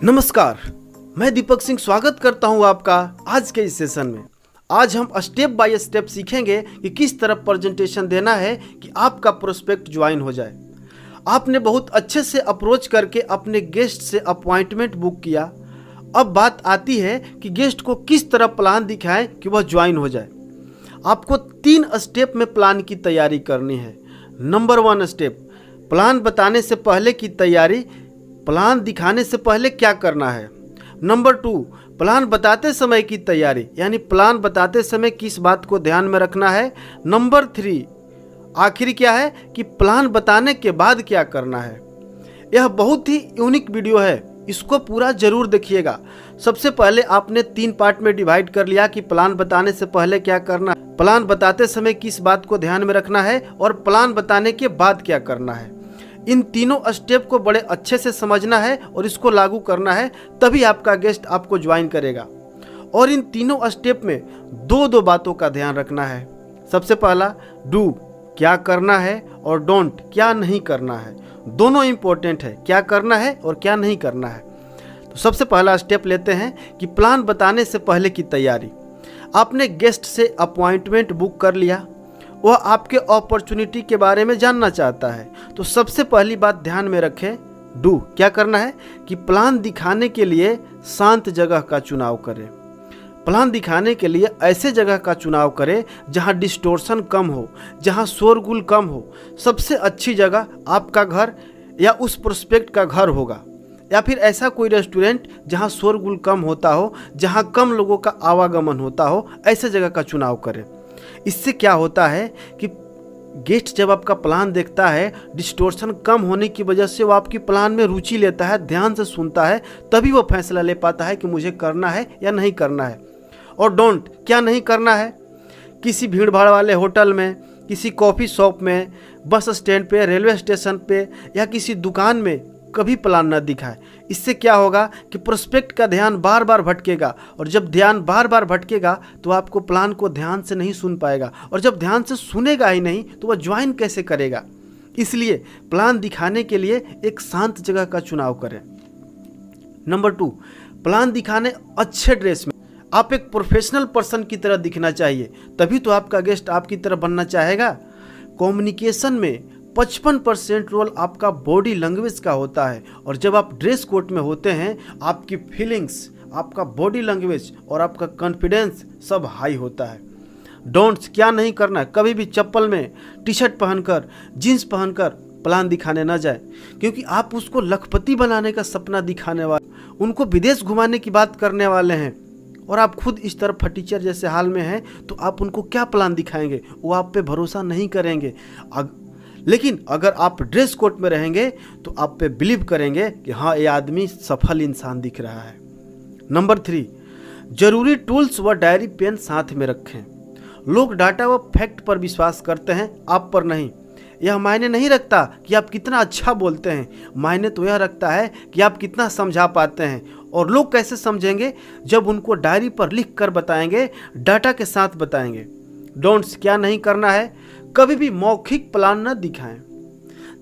नमस्कार, मैं दीपक सिंह स्वागत करता हूं आपका आज के इस सेशन में। आज हम स्टेप बाय स्टेप सीखेंगे कि किस तरह प्रेजेंटेशन देना है कि आपका प्रोस्पेक्ट ज्वाइन हो जाए। आपने बहुत अच्छे से अप्रोच करके अपने गेस्ट से अपॉइंटमेंट बुक किया। अब बात आती है कि गेस्ट को किस तरह प्लान दिखाएं कि वह ज्वाइन हो जाए। आपको 3 स्टेप में प्लान की तैयारी करनी है। नंबर 1 स्टेप, प्लान बताने से पहले की तैयारी, प्लान दिखाने से पहले क्या करना है। नंबर 2, प्लान बताते समय की तैयारी, यानी प्लान बताते समय किस बात को ध्यान में रखना है। नंबर 3, आखिर क्या है कि प्लान बताने के बाद क्या करना है। यह बहुत ही यूनिक वीडियो है, इसको पूरा जरूर देखिएगा। सबसे पहले आपने 3 पार्ट में डिवाइड कर लिया कि प्लान बताने से पहले क्या करना है, प्लान बताते समय किस बात को ध्यान में रखना है और प्लान बताने के बाद क्या करना है। इन तीनों स्टेप को बड़े अच्छे से समझना है और इसको लागू करना है, तभी आपका गेस्ट आपको ज्वाइन करेगा। और इन तीनों स्टेप में दो बातों का ध्यान रखना है। सबसे पहला डू, क्या करना है, और डोंट, क्या नहीं करना है। दोनों इंपॉर्टेंट है, क्या करना है और क्या नहीं करना है। तो सबसे पहला स्टेप लेते हैं कि प्लान बताने से पहले की तैयारी। आपने गेस्ट से अपॉइंटमेंट बुक कर लिया, वह आपके अपॉर्चुनिटी के बारे में जानना चाहता है। तो सबसे पहली बात ध्यान में रखें, डू, क्या करना है कि प्लान दिखाने के लिए शांत जगह का चुनाव करें। प्लान दिखाने के लिए ऐसे जगह का चुनाव करें जहां डिस्टोर्शन कम हो, जहां शोरगुल कम हो। सबसे अच्छी जगह आपका घर या उस प्रोस्पेक्ट का घर होगा, या फिर ऐसा कोई रेस्टोरेंट जहां शोरगुल कम होता हो, जहां कम लोगों का आवागमन होता हो, ऐसे जगह का चुनाव करें। इससे क्या होता है कि गेस्ट जब आपका प्लान देखता है, डिस्टोर्शन कम होने की वजह से वो आपकी प्लान में रुचि लेता है, ध्यान से सुनता है, तभी वो फैसला ले पाता है कि मुझे करना है या नहीं करना है। और डोंट, क्या नहीं करना है, किसी भीड़ भाड़ वाले होटल में, किसी कॉफ़ी शॉप में, बस स्टैंड पे, रेलवे स्टेशन पे या किसी दुकान में कभी प्लान न दिखाए। इससे क्या होगा कि प्रोस्पेक्ट का ध्यान बार बार भटकेगा, और जब ध्यान बार बार भटकेगा तो आपको प्लान को ध्यान से नहीं सुन पाएगा, और जब ध्यान से सुनेगा ही नहीं तो वह ज्वाइन कैसे करेगा। इसलिए प्लान दिखाने के लिए एक शांत जगह का चुनाव करें। नंबर 2, प्लान दिखाने अच्छे ड्रेस में। आप एक प्रोफेशनल पर्सन की तरह दिखना चाहिए, तभी तो आपका गेस्ट आपकी तरह बनना चाहेगा। कम्युनिकेशन में 55% रोल आपका बॉडी लैंग्वेज का होता है, और जब आप ड्रेस कोड में होते हैं आपकी फीलिंग्स, आपका बॉडी लैंग्वेज और आपका कॉन्फिडेंस सब हाई होता है। डोंट्स, क्या नहीं करना है, कभी भी चप्पल में, टी शर्ट पहनकर, जीन्स पहनकर प्लान दिखाने ना जाए, क्योंकि आप उसको लखपति बनाने का सपना दिखाने वाले, उनको विदेश घुमाने की बात करने वाले हैं, और आप खुद इस तरह फटीचर जैसे हाल में हैं, तो आप उनको क्या प्लान दिखाएंगे, वो आप पे भरोसा नहीं करेंगे। लेकिन अगर आप ड्रेस कोड में रहेंगे तो आप पे बिलीव करेंगे कि हाँ, ये आदमी सफल इंसान दिख रहा है। नंबर 3, जरूरी टूल्स व डायरी पेन साथ में रखें। लोग डाटा व फैक्ट पर विश्वास करते हैं, आप पर नहीं। यह मायने नहीं रखता कि आप कितना अच्छा बोलते हैं, मायने तो यह रखता है कि आप कितना समझा पाते हैं। और लोग कैसे समझेंगे, जब उनको डायरी पर लिख कर बताएंगे, डाटा के साथ बताएंगे। डोंट्स, क्या नहीं करना है, कभी भी मौखिक प्लान न दिखाएं।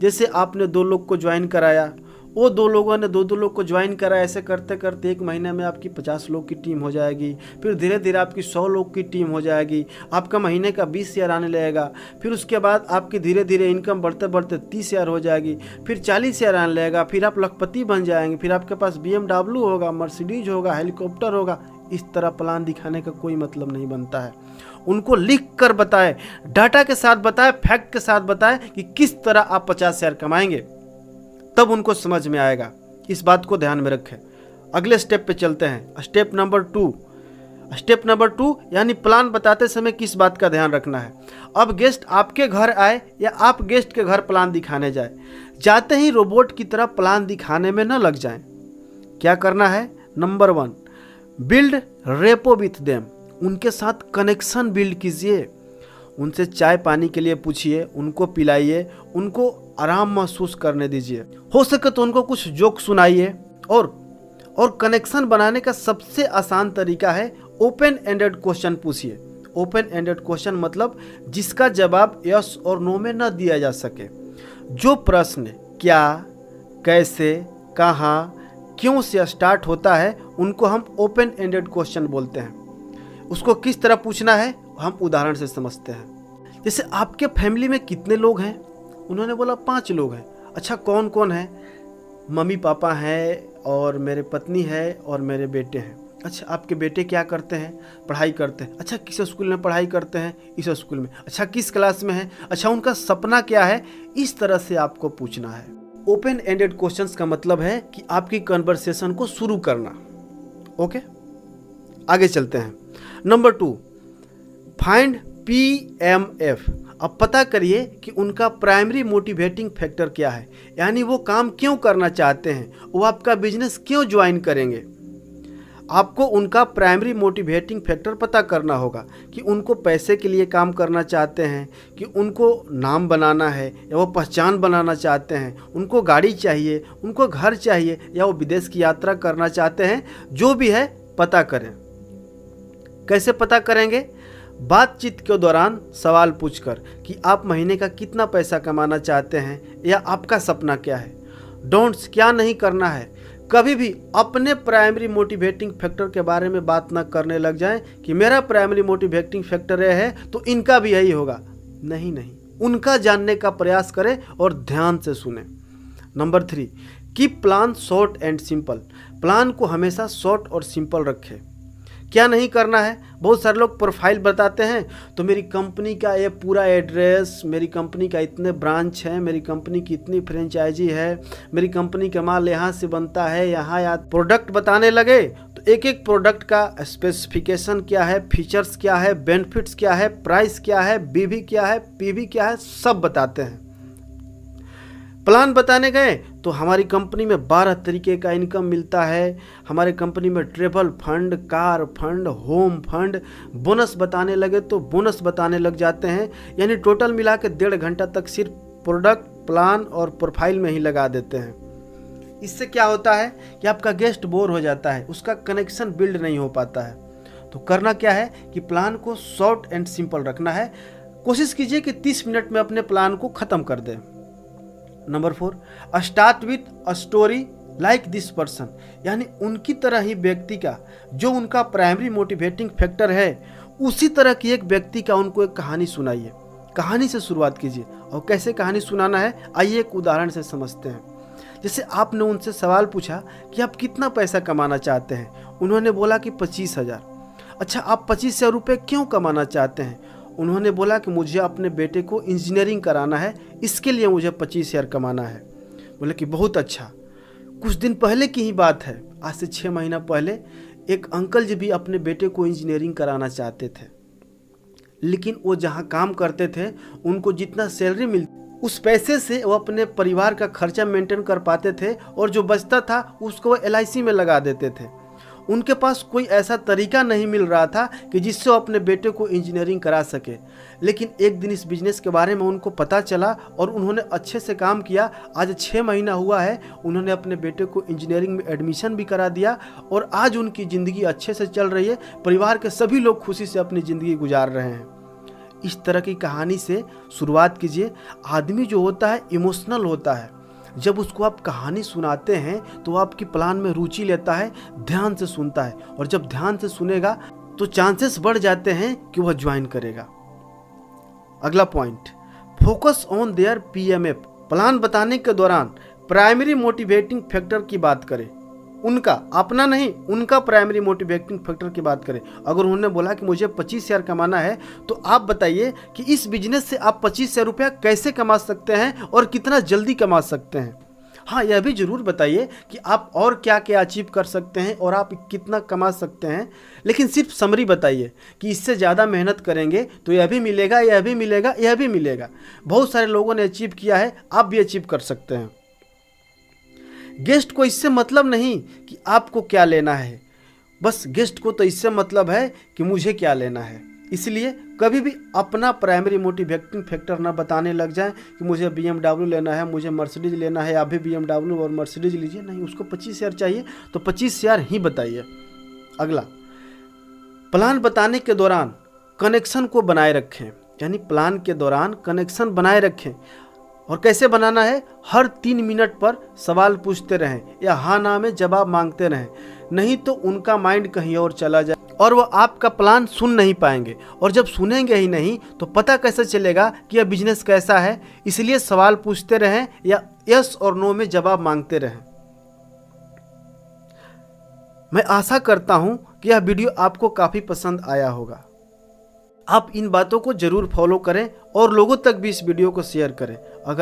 जैसे आपने 2 लोग को ज्वाइन कराया, वो 2 लोगों ने 2 लोग को ज्वाइन कराया, ऐसे करते करते 1 महीने में आपकी 50 लोग की टीम हो जाएगी, फिर धीरे धीरे आपकी 100 लोग की टीम हो जाएगी, आपका महीने का 20,000 आने लगेगा, फिर उसके बाद आपकी धीरे धीरे इनकम बढ़ते बढ़ते 30,000 हो जाएगी, फिर 40,000 आने लगेगा, फिर आप लखपति बन जाएंगे, फिर आपके पास BMW होगा, मर्सिडीज होगा, हेलीकॉप्टर होगा। इस तरह प्लान दिखाने का कोई मतलब नहीं बनता है। उनको लिख कर बताएं, डाटा के साथ बताएं, फैक्ट के साथ बताएं कि किस तरह आप 50,000 कमाएंगे, तब उनको समझ में आएगा। इस बात को ध्यान में रखें। अगले स्टेप पे चलते हैं, स्टेप नंबर 2। स्टेप नंबर 2 यानी प्लान बताते समय किस बात का ध्यान रखना है। अब गेस्ट आपके घर आए या आप गेस्ट के घर प्लान दिखाने जाए, जाते ही रोबोट की तरह प्लान दिखाने में न लग जाएं। क्या करना है, number 1, build repo with them. उनके साथ कनेक्शन बिल्ड कीजिए, उनसे चाय पानी के लिए पूछिए, उनको पिलाइए, उनको आराम महसूस करने दीजिए, हो सके तो उनको कुछ जोक सुनाइए। और कनेक्शन बनाने का सबसे आसान तरीका है ओपन एंडेड क्वेश्चन पूछिए। ओपन एंडेड क्वेश्चन मतलब जिसका जवाब यस और नो में न दिया जा सके। जो प्रश्न क्या, कैसे, कहाँ, क्यों से स्टार्ट होता है उनको हम ओपन एंडेड क्वेश्चन बोलते हैं। उसको किस तरह पूछना है हम उदाहरण से समझते हैं। जैसे आपके फैमिली में कितने लोग हैं? उन्होंने बोला 5 लोग हैं। अच्छा कौन कौन है? मम्मी पापा हैं और मेरे पत्नी है और मेरे बेटे हैं। अच्छा आपके बेटे क्या करते हैं? पढ़ाई करते हैं। अच्छा किस स्कूल में पढ़ाई करते हैं? इस स्कूल में। अच्छा किस क्लास में है? अच्छा उनका सपना क्या है? इस तरह से आपको पूछना है। ओपन एंडेड क्वेश्चंस का मतलब है कि आपकी कन्वर्सेशन को शुरू करना। ओके, आगे चलते हैं। Number 2, find PMF। अब पता करिए कि उनका प्राइमरी मोटिवेटिंग फैक्टर क्या है, यानी वो काम क्यों करना चाहते हैं, वो आपका बिजनेस क्यों ज्वाइन करेंगे। आपको उनका प्राइमरी मोटिवेटिंग फैक्टर पता करना होगा कि उनको पैसे के लिए काम करना चाहते हैं, कि उनको नाम बनाना है या वो पहचान बनाना चाहते हैं, उनको गाड़ी चाहिए, उनको घर चाहिए या वो विदेश की यात्रा करना चाहते हैं। जो भी है पता करें। कैसे पता करेंगे? बातचीत के दौरान सवाल पूछकर कि आप महीने का कितना पैसा कमाना चाहते हैं या आपका सपना क्या है। डोंट्स क्या नहीं करना है, कभी भी अपने प्राइमरी मोटिवेटिंग फैक्टर के बारे में बात ना करने लग जाएं कि मेरा प्राइमरी मोटिवेटिंग फैक्टर यह है तो इनका भी यही होगा। नहीं, उनका जानने का प्रयास करें और ध्यान से सुने। Number 3, keep plan short and simple. Plan को हमेशा शॉर्ट और सिंपल रखें। क्या नहीं करना है? बहुत सारे लोग प्रोफाइल बताते हैं तो मेरी कंपनी का ये पूरा एड्रेस, मेरी कंपनी का इतने ब्रांच हैं, मेरी कंपनी की इतनी फ्रेंचाइजी है, मेरी कंपनी का माल यहाँ से बनता है, यहाँ या प्रोडक्ट बताने लगे तो एक एक प्रोडक्ट का स्पेसिफिकेशन क्या है, फीचर्स क्या है, बेनिफिट्स क्या है, प्राइस क्या है, बीवी क्या है, पीवी क्या है, सब बताते हैं। प्लान बताने गए तो हमारी कंपनी में 12 तरीके का इनकम मिलता है, हमारे कंपनी में travel fund, car fund, home fund, bonus बताने लगे तो बोनस बताने लग जाते हैं। यानी टोटल मिला के 1.5 घंटा तक सिर्फ प्रोडक्ट, प्लान और प्रोफाइल में ही लगा देते हैं। इससे क्या होता है कि आपका गेस्ट बोर हो जाता है, उसका कनेक्शन बिल्ड नहीं हो पाता है। तो करना क्या है कि प्लान को शॉर्ट एंड सिंपल रखना है। कोशिश कीजिए कि 30 मिनट में अपने प्लान को ख़त्म कर दें। Number 4, start with a story like this person. यानी उनकी तरह ही व्यक्ति का, जो उनका प्राइमरी मोटिवेटिंग फैक्टर है, उसी तरह की एक व्यक्ति का उनको एक कहानी सुनाइए। कहानी से शुरुआत कीजिए। और कैसे कहानी सुनाना है आइए एक उदाहरण से समझते हैं। जैसे आपने उनसे सवाल पूछा कि आप कितना पैसा कमाना चाहते हैं। उन्होंने बोला कि 25,000। अच्छा आप 25,000 रुपये क्यों कमाना चाहते हैं? उन्होंने बोला कि मुझे अपने बेटे को इंजीनियरिंग कराना है, इसके लिए मुझे 25,000 कमाना है। बोले कि बहुत अच्छा। कुछ दिन पहले की ही बात है, आज से 6 महीना पहले एक अंकल जी भी अपने बेटे को इंजीनियरिंग कराना चाहते थे, लेकिन वो जहाँ काम करते थे उनको जितना सैलरी मिलती उस पैसे से वो अपने परिवार का खर्चा मेंटेन कर पाते थे और जो बचता था उसको वो LIC में लगा देते थे। उनके पास कोई ऐसा तरीका नहीं मिल रहा था कि जिससे वो अपने बेटे को इंजीनियरिंग करा सके। लेकिन एक दिन इस बिजनेस के बारे में उनको पता चला और उन्होंने अच्छे से काम किया। आज 6 महीना हुआ है, उन्होंने अपने बेटे को इंजीनियरिंग में एडमिशन भी करा दिया और आज उनकी ज़िंदगी अच्छे से चल रही है। परिवार के सभी लोग खुशी से अपनी ज़िंदगी गुजार रहे हैं। इस तरह की कहानी से शुरुआत कीजिए। आदमी जो होता है इमोशनल होता है, जब उसको आप कहानी सुनाते हैं तो आपकी प्लान में रुचि लेता है, ध्यान से सुनता है, और जब ध्यान से सुनेगा तो चांसेस बढ़ जाते हैं कि वह ज्वाइन करेगा। अगला point, focus on their PMF। Plan बताने के दौरान प्राइमरी मोटिवेटिंग फैक्टर की बात करें, उनका, अपना नहीं, उनका प्राइमरी मोटिवेटिंग फैक्टर की बात करें। अगर उन्होंने बोला कि मुझे 25,000 कमाना है तो आप बताइए कि इस बिजनेस से आप 25,000 रुपया कैसे कमा सकते हैं और कितना जल्दी कमा सकते हैं। हाँ, यह भी जरूर बताइए कि आप और क्या क्या अचीव कर सकते हैं और आप कितना कमा सकते हैं, लेकिन सिर्फ समरी बताइए कि इससे ज़्यादा मेहनत करेंगे तो यह भी मिलेगा, यह भी मिलेगा, यह भी मिलेगा। बहुत सारे लोगों ने अचीव किया है, आप भी अचीव कर सकते हैं। गेस्ट को इससे मतलब नहीं कि आपको क्या लेना है, बस गेस्ट को तो इससे मतलब है कि मुझे क्या लेना है। इसलिए कभी भी अपना प्राइमरी मोटिवेटिंग फैक्टर ना बताने लग जाएं कि मुझे BMW लेना है, मुझे मर्सिडीज लेना है, आप भी BMW और मर्सिडीज लीजिए। नहीं, उसको 25,000 चाहिए तो 25,000 ही बताइए। अगला, प्लान बताने के दौरान कनेक्शन को बनाए रखें। यानी प्लान के दौरान कनेक्शन बनाए रखें। और कैसे बनाना है, हर 3 मिनट पर सवाल पूछते रहें या हाँ ना में जवाब मांगते रहें, नहीं तो उनका माइंड कहीं और चला जाए और वो आपका प्लान सुन नहीं पाएंगे। और जब सुनेंगे ही नहीं तो पता कैसे चलेगा कि यह बिजनेस कैसा है। इसलिए सवाल पूछते रहें या यस और नो में जवाब मांगते रहें। मैं आशा करता हूं कि यह वीडियो आपको काफ़ी पसंद आया होगा। आप इन बातों को जरूर फॉलो करें और लोगों तक भी इस वीडियो को शेयर करें। अगर